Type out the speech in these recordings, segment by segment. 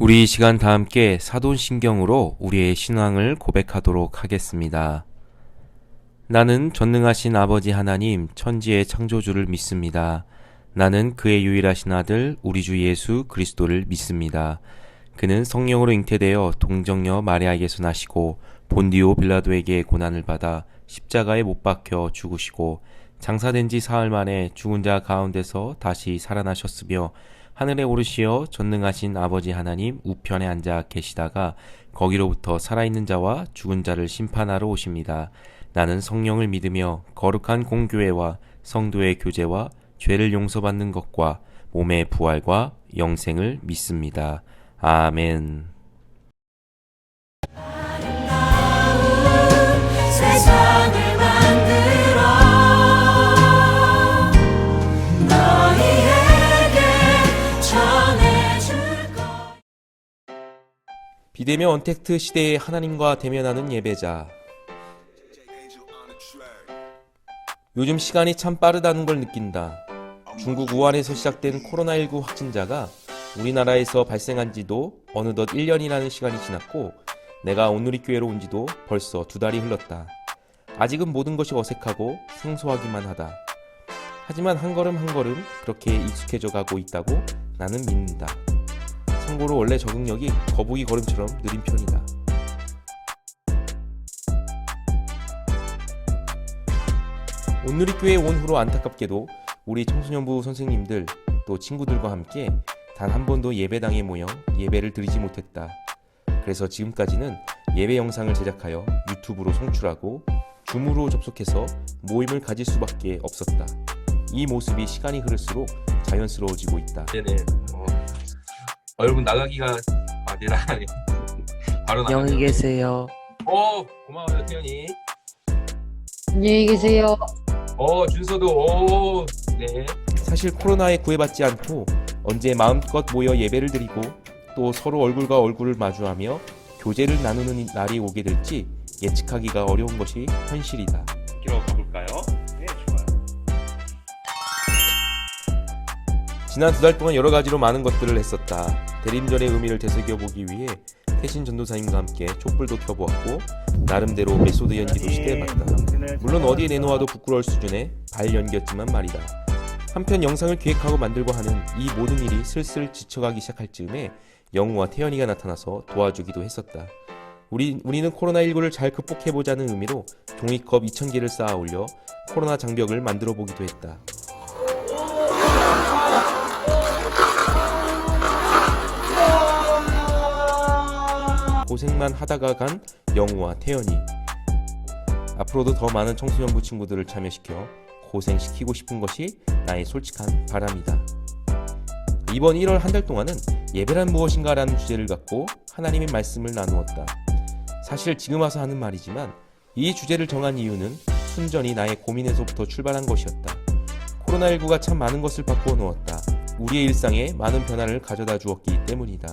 우리 이 시간 다 함께 사돈신경으로 우리의 신앙을 고백하도록 하겠습니다. 나는 전능하신 아버지 하나님 천지의 창조주를 믿습니다. 나는 그의 유일하신 아들 우리 주 예수 그리스도를 믿습니다. 그는 성령으로 잉태되어 동정녀 마리아에게서 나시고 본디오 빌라도에게 고난을 받아 십자가에 못 박혀 죽으시고 장사된 지 사흘 만에 죽은 자 가운데서 다시 살아나셨으며 하늘에 오르시어 전능하신 아버지 하나님 우편에 앉아 계시다가 거기로부터 살아있는 자와 죽은 자를 심판하러 오십니다. 나는 성령을 믿으며 거룩한 공교회와 성도의 교제와 죄를 용서받는 것과 몸의 부활과 영생을 믿습니다. 아멘. 세상을 만들어 너희에게 전해줄 것. 비대면 언택트 시대의 하나님과 대면하는 예배자. 요즘 시간이 참 빠르다는 걸 느낀다. 중국 우한에서 시작된 코로나19 확진자가 우리나라에서 발생한 지도 어느덧 1년이라는 시간이 지났고 내가 온누리교회로 온 지도 벌써 2달이 흘렀다. 아직은 모든 것이 어색하고 생소하기만 하다. 하지만 한 걸음 한 걸음 그렇게 익숙해져 가고 있다고 나는 믿는다. 참고로 원래 적응력이 거북이 걸음처럼 느린 편이다. 온누리교회에 온 후로 안타깝게도 우리 청소년부 선생님들 또 친구들과 함께 단 한 번도 예배당에 모여 예배를 드리지 못했다. 그래서 지금까지는 예배 영상을 제작하여 유튜브로 송출하고 줌으로 접속해서 모임을 가질 수밖에 없었다. 이 모습이 시간이 흐를수록 자연스러워지고 있다. 네네. 여러분 나가기가 내라네. 바로 나가. 안녕히 계세요. 고마워요 태연이. 안녕히 계세요. 준서도. 네. 사실 코로나에 구애받지 않고 언제 마음껏 모여 예배를 드리고 또 서로 얼굴과 얼굴을 마주하며 교제를 나누는 날이 오게 될지 예측하기가 어려운 것이 현실이다. 기로 가볼까요? 네, 좋아요. 지난 2달 동안 여러 가지로 많은 것들을 했었다. 대림절의 의미를 되새겨보기 위해 태신 전도사님과 함께 촛불도 켜보았고 나름대로 메소드 연기도 시도해봤다. 물론 어디에 내놓아도 부끄러울 수준의 발연기였지만 말이다. 한편 영상을 기획하고 만들고 하는 이 모든 일이 슬슬 지쳐가기 시작할 즈음에 영우와 태연이가 나타나서 도와주기도 했었다. 우리는 코로나19를 잘 극복해보자는 의미로 종이컵 2,000개를 쌓아 올려 코로나 장벽을 만들어 보기도 했다. 고생만 하다가 간 영우와 태연이. 앞으로도 더 많은 청소년부 친구들을 참여시켜 고생시키고 싶은 것이 나의 솔직한 바람이다. 이번 1월 한 달 동안은 예배란 무엇인가 라는 주제를 갖고 하나님의 말씀을 나누었다. 사실 지금 와서 하는 말이지만 이 주제를 정한 이유는 순전히 나의 고민에서부터 출발한 것이었다. 코로나19가 참 많은 것을 바꾸어 놓았다. 우리의 일상에 많은 변화를 가져다 주었기 때문이다.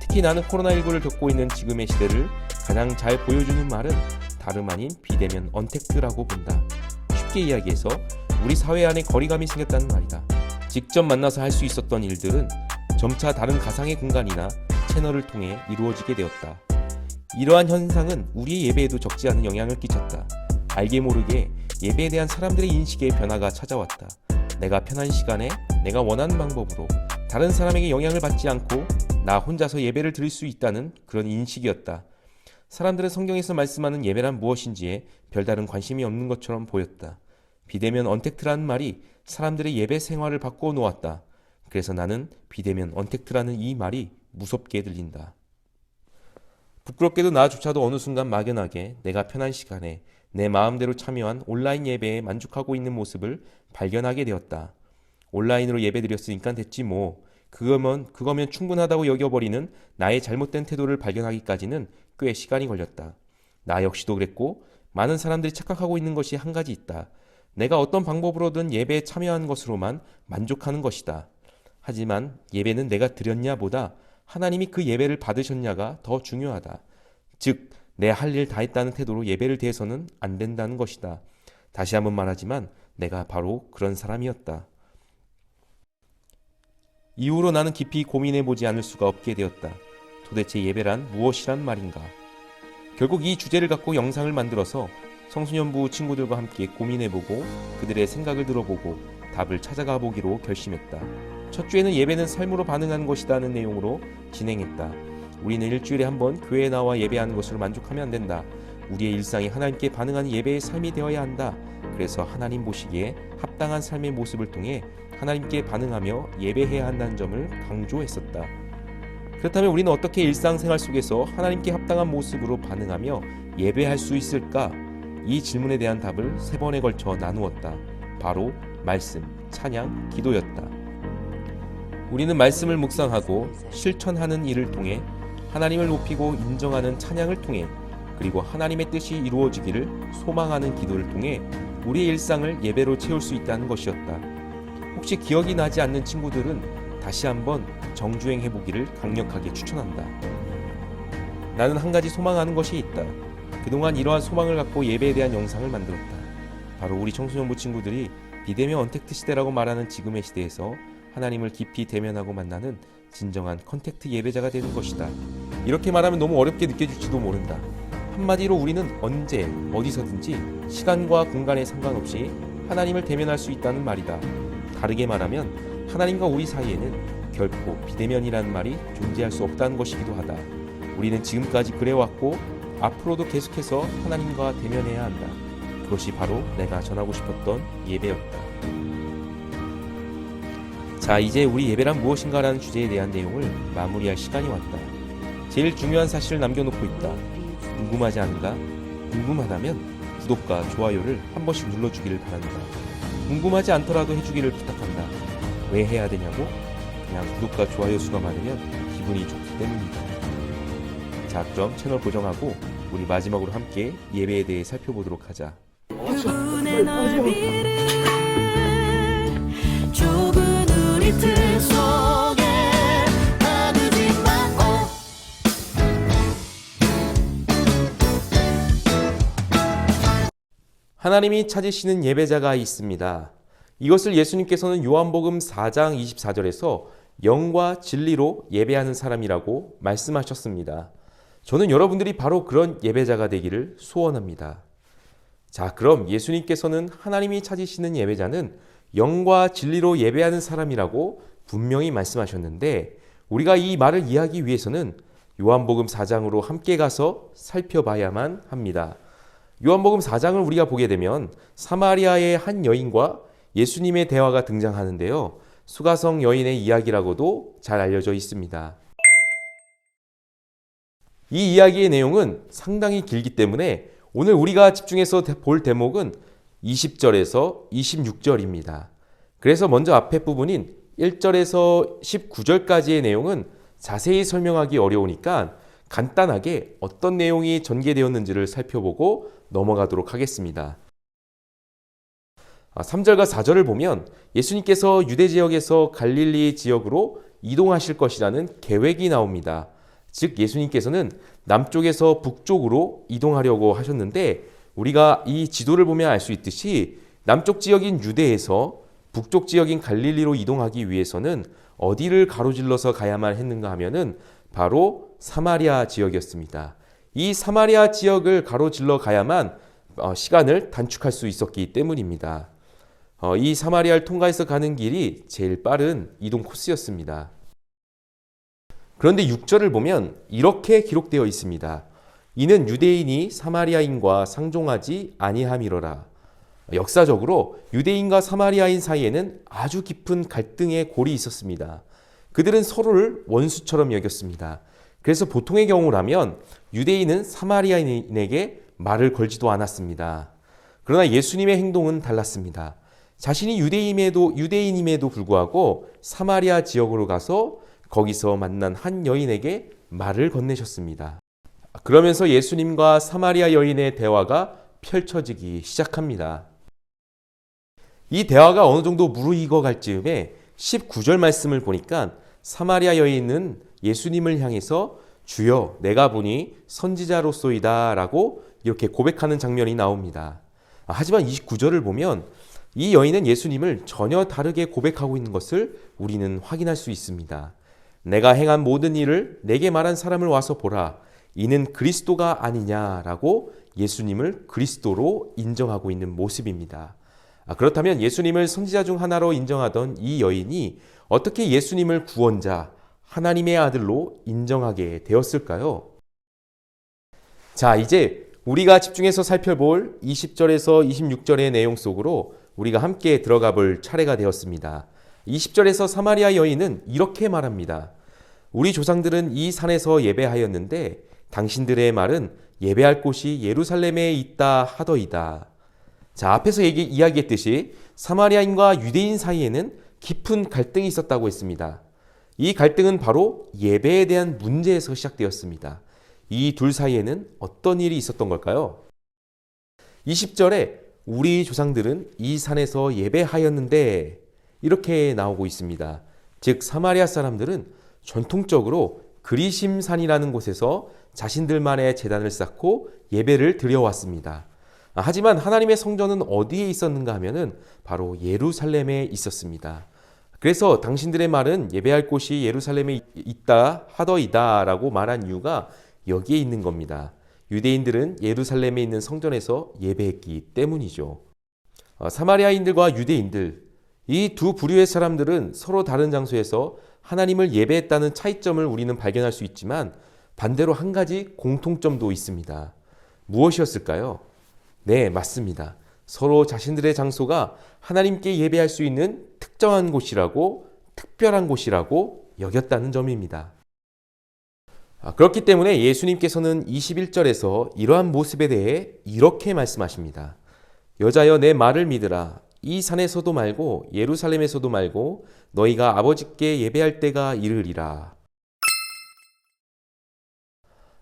특히 나는 코로나19를 겪고 있는 지금의 시대를 가장 잘 보여주는 말은 다름 아닌 비대면 언택트라고 본다. 쉽게 이야기해서 우리 사회 안에 거리감이 생겼다는 말이다. 직접 만나서 할 수 있었던 일들은 점차 다른 가상의 공간이나 채널을 통해 이루어지게 되었다. 이러한 현상은 우리의 예배에도 적지 않은 영향을 끼쳤다. 알게 모르게 예배에 대한 사람들의 인식의 변화가 찾아왔다. 내가 편한 시간에 내가 원하는 방법으로 다른 사람에게 영향을 받지 않고 나 혼자서 예배를 드릴 수 있다는 그런 인식이었다. 사람들은 성경에서 말씀하는 예배란 무엇인지에 별다른 관심이 없는 것처럼 보였다. 비대면 언택트라는 말이 사람들의 예배 생활을 바꾸어 놓았다. 그래서 나는 비대면 언택트라는 이 말이 무섭게 들린다. 부끄럽게도 나조차도 어느 순간 막연하게 내가 편한 시간에 내 마음대로 참여한 온라인 예배에 만족하고 있는 모습을 발견하게 되었다. 온라인으로 예배 드렸으니까 됐지 뭐. 그거면 충분하다고 여겨버리는 나의 잘못된 태도를 발견하기까지는 꽤 시간이 걸렸다. 나 역시도 그랬고 많은 사람들이 착각하고 있는 것이 한 가지 있다. 내가 어떤 방법으로든 예배에 참여한 것으로만 만족하는 것이다. 하지만 예배는 내가 드렸냐 보다 하나님이 그 예배를 받으셨냐가 더 중요하다. 즉, 내 할 일 다 했다는 태도로 예배를 대해서는 안 된다는 것이다. 다시 한번 말하지만 내가 바로 그런 사람이었다. 이후로 나는 깊이 고민해보지 않을 수가 없게 되었다. 도대체 예배란 무엇이란 말인가? 결국 이 주제를 갖고 영상을 만들어서 청소년부 친구들과 함께 고민해보고 그들의 생각을 들어보고 답을 찾아가 보기로 결심했다. 첫 주에는 예배는 삶으로 반응하는 것이다는 내용으로 진행했다. 우리는 일주일에 한 번 교회에 나와 예배하는 것으로 만족하면 안 된다. 우리의 일상이 하나님께 반응하는 예배의 삶이 되어야 한다. 그래서 하나님 보시기에 합당한 삶의 모습을 통해 하나님께 반응하며 예배해야 한다는 점을 강조했었다. 그렇다면 우리는 어떻게 일상생활 속에서 하나님께 합당한 모습으로 반응하며 예배할 수 있을까? 이 질문에 대한 답을 3번에 걸쳐 나누었다. 바로 말씀, 찬양, 기도였다. 우리는 말씀을 묵상하고 실천하는 일을 통해 하나님을 높이고 인정하는 찬양을 통해 그리고 하나님의 뜻이 이루어지기를 소망하는 기도를 통해 우리의 일상을 예배로 채울 수 있다는 것이었다. 혹시 기억이 나지 않는 친구들은 다시 한번 정주행해보기를 강력하게 추천한다. 나는 한 가지 소망하는 것이 있다. 그동안 이러한 소망을 갖고 예배에 대한 영상을 만들었다. 바로 우리 청소년부 친구들이 비대면 언택트 시대라고 말하는 지금의 시대에서 하나님을 깊이 대면하고 만나는 진정한 컨택트 예배자가 되는 것이다. 이렇게 말하면 너무 어렵게 느껴질지도 모른다. 한마디로 우리는 언제 어디서든지 시간과 공간에 상관없이 하나님을 대면할 수 있다는 말이다. 다르게 말하면 하나님과 우리 사이에는 결코 비대면이라는 말이 존재할 수 없다는 것이기도 하다. 우리는 지금까지 그래왔고 앞으로도 계속해서 하나님과 대면해야 한다. 그것이 바로 내가 전하고 싶었던 예배였다. 자, 이제 우리 예배란 무엇인가라는 주제에 대한 내용을 마무리할 시간이 왔다. 제일 중요한 사실을 남겨놓고 있다. 궁금하지 않은가? 궁금하다면 구독과 좋아요를 한 번씩 눌러주기를 바란다. 궁금하지 않더라도 해주기를 부탁한다. 왜 해야 되냐고? 그냥 구독과 좋아요 수가 많으면 기분이 좋기 때문이다. 자, 그럼 채널 고정하고 우리 마지막으로 함께 예배에 대해 살펴보도록 하자. 그분의 넓이를 좁은 우리 뜰 속에 나누지 말고 하나님이 찾으시는 예배자가 있습니다. 이것을 예수님께서는 요한복음 4장 24절에서 영과 진리로 예배하는 사람이라고 말씀하셨습니다. 저는 여러분들이 바로 그런 예배자가 되기를 소원합니다. 자, 그럼 예수님께서는 하나님이 찾으시는 예배자는 영과 진리로 예배하는 사람이라고 분명히 말씀하셨는데 우리가 이 말을 이해하기 위해서는 요한복음 4장으로 함께 가서 살펴봐야만 합니다. 요한복음 4장을 우리가 보게 되면 사마리아의 한 여인과 예수님의 대화가 등장하는데요. 수가성 여인의 이야기라고도 잘 알려져 있습니다. 이 이야기의 내용은 상당히 길기 때문에 오늘 우리가 집중해서 볼 대목은 20절에서 26절입니다. 그래서 먼저 앞에 부분인 1절에서 19절까지의 내용은 자세히 설명하기 어려우니까 간단하게 어떤 내용이 전개되었는지를 살펴보고 넘어가도록 하겠습니다. 3절과 4절을 보면 예수님께서 유대 지역에서 갈릴리 지역으로 이동하실 것이라는 계획이 나옵니다. 즉 예수님께서는 남쪽에서 북쪽으로 이동하려고 하셨는데 우리가 이 지도를 보면 알 수 있듯이 남쪽 지역인 유대에서 북쪽 지역인 갈릴리로 이동하기 위해서는 어디를 가로질러서 가야만 했는가 하면은 바로 사마리아 지역이었습니다. 이 사마리아 지역을 가로질러 가야만 시간을 단축할 수 있었기 때문입니다. 이 사마리아를 통과해서 가는 길이 제일 빠른 이동 코스였습니다. 그런데 6절을 보면 이렇게 기록되어 있습니다. 이는 유대인이 사마리아인과 상종하지 아니함이로라. 역사적으로 유대인과 사마리아인 사이에는 아주 깊은 갈등의 골이 있었습니다. 그들은 서로를 원수처럼 여겼습니다. 그래서 보통의 경우라면 유대인은 사마리아인에게 말을 걸지도 않았습니다. 그러나 예수님의 행동은 달랐습니다. 자신이 유대인임에도 불구하고 사마리아 지역으로 가서 거기서 만난 한 여인에게 말을 건네셨습니다. 그러면서 예수님과 사마리아 여인의 대화가 펼쳐지기 시작합니다. 이 대화가 어느 정도 무르익어 갈 즈음에 19절 말씀을 보니까 사마리아 여인은 예수님을 향해서 주여 내가 보니 선지자로소이다 라고 이렇게 고백하는 장면이 나옵니다. 하지만 29절을 보면 이 여인은 예수님을 전혀 다르게 고백하고 있는 것을 우리는 확인할 수 있습니다. 내가 행한 모든 일을 내게 말한 사람을 와서 보라. 이는 그리스도가 아니냐라고 예수님을 그리스도로 인정하고 있는 모습입니다. 그렇다면 예수님을 선지자 중 하나로 인정하던 이 여인이 어떻게 예수님을 구원자, 하나님의 아들로 인정하게 되었을까요? 자, 이제 우리가 집중해서 살펴볼 20절에서 26절의 내용 속으로 우리가 함께 들어가 볼 차례가 되었습니다. 20절에서 사마리아 여인은 이렇게 말합니다. 우리 조상들은 이 산에서 예배하였는데 당신들의 말은 예배할 곳이 예루살렘에 있다 하더이다. 자, 앞에서 이야기했듯이 사마리아인과 유대인 사이에는 깊은 갈등이 있었다고 했습니다. 이 갈등은 바로 예배에 대한 문제에서 시작되었습니다. 이 둘 사이에는 어떤 일이 있었던 걸까요? 20절에 우리 조상들은 이 산에서 예배하였는데 이렇게 나오고 있습니다. 즉 사마리아 사람들은 전통적으로 그리심산이라는 곳에서 자신들만의 제단을 쌓고 예배를 드려왔습니다. 하지만 하나님의 성전은 어디에 있었는가 하면은 바로 예루살렘에 있었습니다. 그래서 당신들의 말은 예배할 곳이 예루살렘에 있다 하더이다 라고 말한 이유가 여기에 있는 겁니다. 유대인들은 예루살렘에 있는 성전에서 예배했기 때문이죠. 사마리아인들과 유대인들, 이 두 부류의 사람들은 서로 다른 장소에서 하나님을 예배했다는 차이점을 우리는 발견할 수 있지만 반대로 한 가지 공통점도 있습니다. 무엇이었을까요? 네, 맞습니다. 서로 자신들의 장소가 하나님께 예배할 수 있는 특정한 곳이라고, 특별한 곳이라고 여겼다는 점입니다. 그렇기 때문에 예수님께서는 21절에서 이러한 모습에 대해 이렇게 말씀하십니다. 여자여 내 말을 믿으라. 이 산에서도 말고 예루살렘에서도 말고 너희가 아버지께 예배할 때가 이르리라.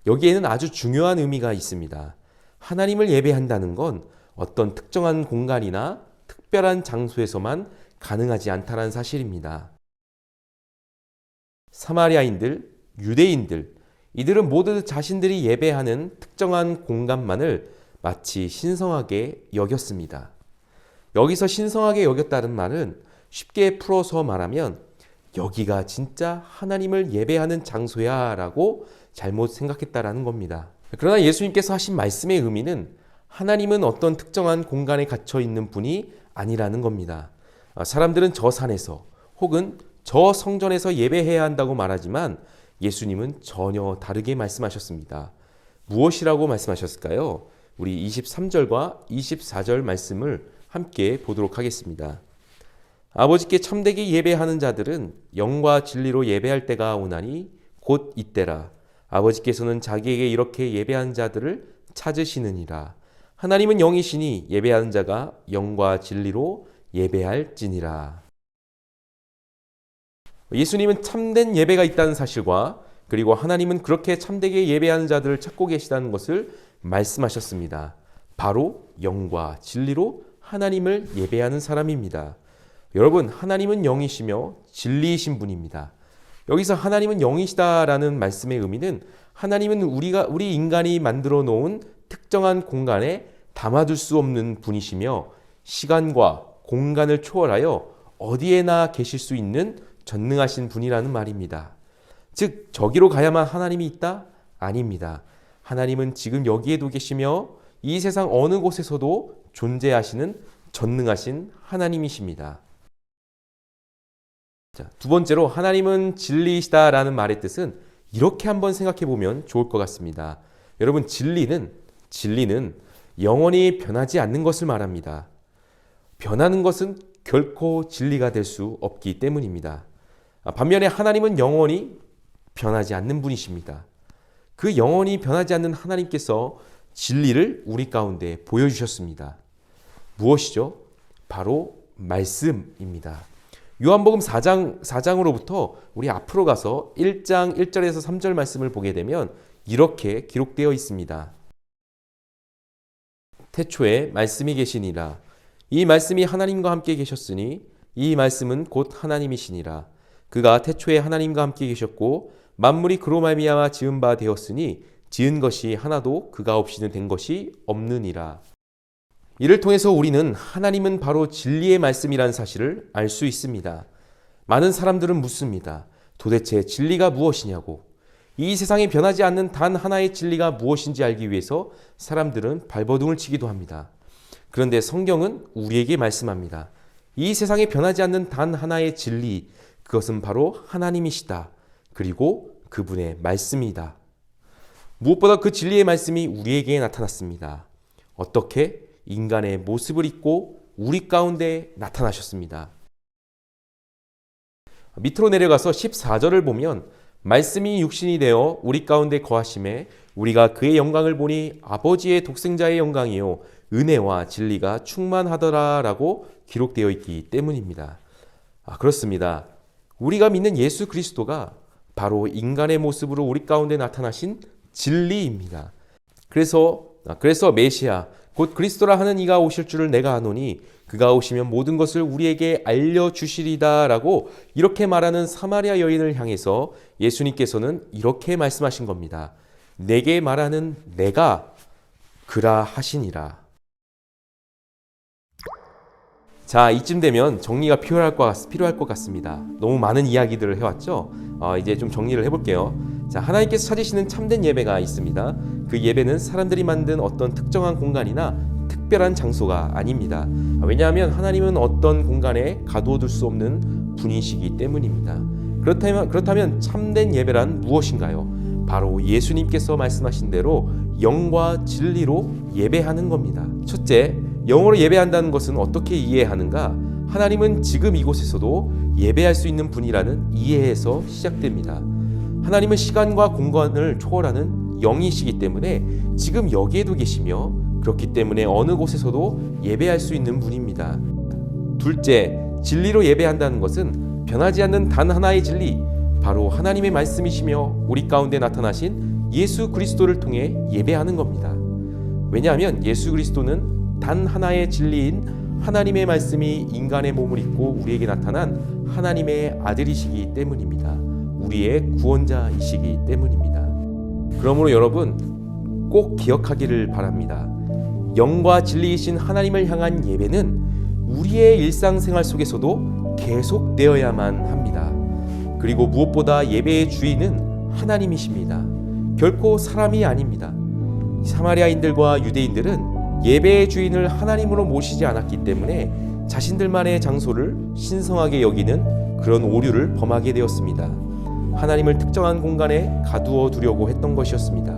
여기에는 아주 중요한 의미가 있습니다. 하나님을 예배한다는 건 어떤 특정한 공간이나 특별한 장소에서만 가능하지 않다는 사실입니다. 사마리아인들, 유대인들, 이들은 모두 자신들이 예배하는 특정한 공간만을 마치 신성하게 여겼습니다. 여기서 신성하게 여겼다는 말은 쉽게 풀어서 말하면 여기가 진짜 하나님을 예배하는 장소야 라고 잘못 생각했다라는 겁니다. 그러나 예수님께서 하신 말씀의 의미는 하나님은 어떤 특정한 공간에 갇혀 있는 분이 아니라는 겁니다. 사람들은 저 산에서 혹은 저 성전에서 예배해야 한다고 말하지만 예수님은 전혀 다르게 말씀하셨습니다. 무엇이라고 말씀하셨을까요? 우리 23절과 24절 말씀을 함께 보도록 하겠습니다. 아버지께 참되게 예배하는 자들은 영과 진리로 예배할 때가 오나니 곧 이때라. 아버지께서는 자기에게 이렇게 예배하는 자들을 찾으시느니라. 하나님은 영이시니 예배하는 자가 영과 진리로 예배할지니라. 예수님은 참된 예배가 있다는 사실과 그리고 하나님은 그렇게 참되게 예배하는 자들을 찾고 계시다는 것을 말씀하셨습니다. 바로 영과 진리로 하나님을 예배하는 사람입니다. 여러분, 하나님은 영이시며 진리이신 분입니다. 여기서 하나님은 영이시다라는 말씀의 의미는 하나님은 우리 인간이 만들어 놓은 특정한 공간에 담아둘 수 없는 분이시며 시간과 공간을 초월하여 어디에나 계실 수 있는 전능하신 분이라는 말입니다. 즉, 저기로 가야만 하나님이 있다? 아닙니다. 하나님은 지금 여기에도 계시며 이 세상 어느 곳에서도 존재하시는 전능하신 하나님이십니다. 자, 두 번째로 하나님은 진리이시다라는 말의 뜻은 이렇게 한번 생각해 보면 좋을 것 같습니다. 여러분, 진리는 영원히 변하지 않는 것을 말합니다. 변하는 것은 결코 진리가 될 수 없기 때문입니다. 반면에 하나님은 영원히 변하지 않는 분이십니다. 그 영원히 변하지 않는 하나님께서 진리를 우리 가운데 보여주셨습니다. 무엇이죠? 바로 말씀입니다. 요한복음 4장으로부터 우리 앞으로 가서 1장 1절에서 3절 말씀을 보게 되면 이렇게 기록되어 있습니다. 태초에 말씀이 계시니라. 이 말씀이 하나님과 함께 계셨으니 이 말씀은 곧 하나님이시니라. 그가 태초에 하나님과 함께 계셨고 만물이 그로 말미암아 지은 바 되었으니 지은 것이 하나도 그가 없이는 된 것이 없느니라. 이를 통해서 우리는 하나님은 바로 진리의 말씀이라는 사실을 알 수 있습니다. 많은 사람들은 묻습니다. 도대체 진리가 무엇이냐고, 이 세상에 변하지 않는 단 하나의 진리가 무엇인지 알기 위해서 사람들은 발버둥을 치기도 합니다. 그런데 성경은 우리에게 말씀합니다. 이 세상에 변하지 않는 단 하나의 진리, 그것은 바로 하나님이시다. 그리고 그분의 말씀이다. 무엇보다 그 진리의 말씀이 우리에게 나타났습니다. 어떻게? 인간의 모습을 입고 우리 가운데 나타나셨습니다. 밑으로 내려가서 14절을 보면 말씀이 육신이 되어 우리 가운데 거하심에 우리가 그의 영광을 보니 아버지의 독생자의 영광이요 은혜와 진리가 충만하더라 라고 기록되어 있기 때문입니다. 그렇습니다. 우리가 믿는 예수 그리스도가 바로 인간의 모습으로 우리 가운데 나타나신 진리입니다. 그래서 메시아 곧 그리스도라 하는 이가 오실 줄을 내가 아노니 그가 오시면 모든 것을 우리에게 알려주시리다 라고 이렇게 말하는 사마리아 여인을 향해서 예수님께서는 이렇게 말씀하신 겁니다. 내게 말하는 내가 그라 하시니라. 자, 이쯤 되면 정리가 필요할 것 같습니다. 너무 많은 이야기들을 해왔죠? 이제 좀 정리를 해볼게요. 자, 하나님께서 찾으시는 참된 예배가 있습니다. 그 예배는 사람들이 만든 어떤 특정한 공간이나 특별한 장소가 아닙니다. 왜냐하면 하나님은 어떤 공간에 가둬둘 수 없는 분이시기 때문입니다. 그렇다면 참된 예배란 무엇인가요? 바로 예수님께서 말씀하신 대로 영과 진리로 예배하는 겁니다. 첫째, 영으로 예배한다는 것은 어떻게 이해하는가? 하나님은 지금 이곳에서도 예배할 수 있는 분이라는 이해에서 시작됩니다. 하나님은 시간과 공간을 초월하는 영이시기 때문에 지금 여기에도 계시며 그렇기 때문에 어느 곳에서도 예배할 수 있는 분입니다. 둘째, 진리로 예배한다는 것은 변하지 않는 단 하나의 진리, 바로 하나님의 말씀이시며 우리 가운데 나타나신 예수 그리스도를 통해 예배하는 겁니다. 왜냐하면 예수 그리스도는 단 하나의 진리인 하나님의 말씀이 인간의 몸을 입고 우리에게 나타난 하나님의 아들이시기 때문입니다. 우리의 구원자이시기 때문입니다. 그러므로 여러분 꼭 기억하기를 바랍니다. 영과 진리이신 하나님을 향한 예배는 우리의 일상생활 속에서도 계속되어야만 합니다. 그리고 무엇보다 예배의 주인은 하나님이십니다. 결코 사람이 아닙니다. 사마리아인들과 유대인들은 예배의 주인을 하나님으로 모시지 않았기 때문에 자신들만의 장소를 신성하게 여기는 그런 오류를 범하게 되었습니다. 하나님을 특정한 공간에 가두어 두려고 했던 것이었습니다.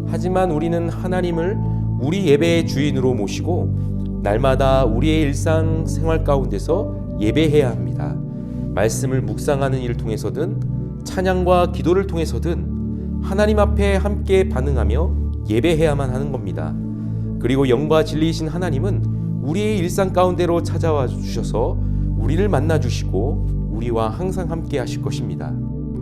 하지만 우리는 하나님을 우리 예배의 주인으로 모시고 날마다 우리의 일상생활 가운데서 예배해야 합니다. 말씀을 묵상하는 일을 통해서든 찬양과 기도를 통해서든 하나님 앞에 함께 반응하며 예배해야만 하는 겁니다. 그리고 영과 진리이신 하나님은 우리의 일상 가운데로 찾아와 주셔서 우리를 만나 주시고 우리와 항상 함께 하실 것입니다.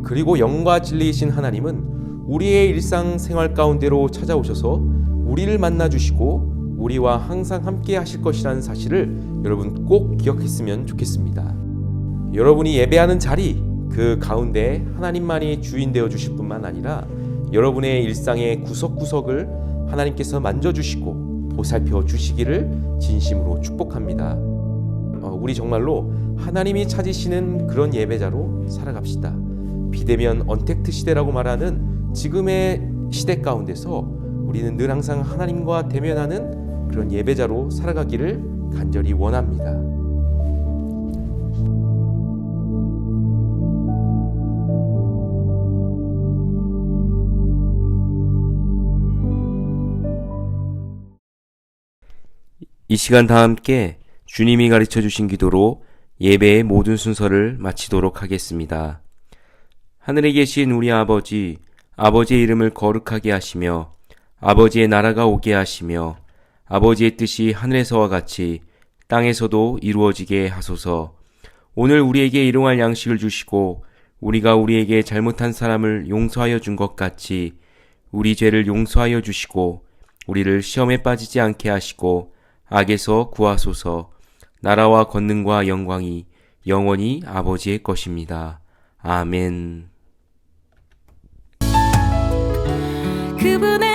그리고 영과 진리이신 하나님은 우리의 일상생활 가운데로 찾아오셔서 우리를 만나 주시고 우리와 항상 함께 하실 것이라는 사실을 여러분 꼭 기억했으면 좋겠습니다. 여러분이 예배하는 자리 그 가운데 하나님만이 주인 되어 주실 뿐만 아니라 여러분의 일상의 구석구석을 하나님께서 만져주시고 보살펴 주시기를 진심으로 축복합니다. 우리 정말로 하나님이 찾으시는 그런 예배자로 살아갑시다. 비대면 언택트 시대라고 말하는 지금의 시대 가운데서 우리는 늘 항상 하나님과 대면하는 그런 예배자로 살아가기를 간절히 원합니다. 이 시간 다 함께 주님이 가르쳐 주신 기도로 예배의 모든 순서를 마치도록 하겠습니다. 하늘에 계신 우리 아버지, 아버지의 이름을 거룩하게 하시며 아버지의 나라가 오게 하시며 아버지의 뜻이 하늘에서와 같이 땅에서도 이루어지게 하소서. 오늘 우리에게 일용할 양식을 주시고 우리가 우리에게 잘못한 사람을 용서하여 준 것 같이 우리 죄를 용서하여 주시고 우리를 시험에 빠지지 않게 하시고 악에서 구하소서. 나라와 권능과 영광이 영원히 아버지의 것입니다. 아멘. 그분의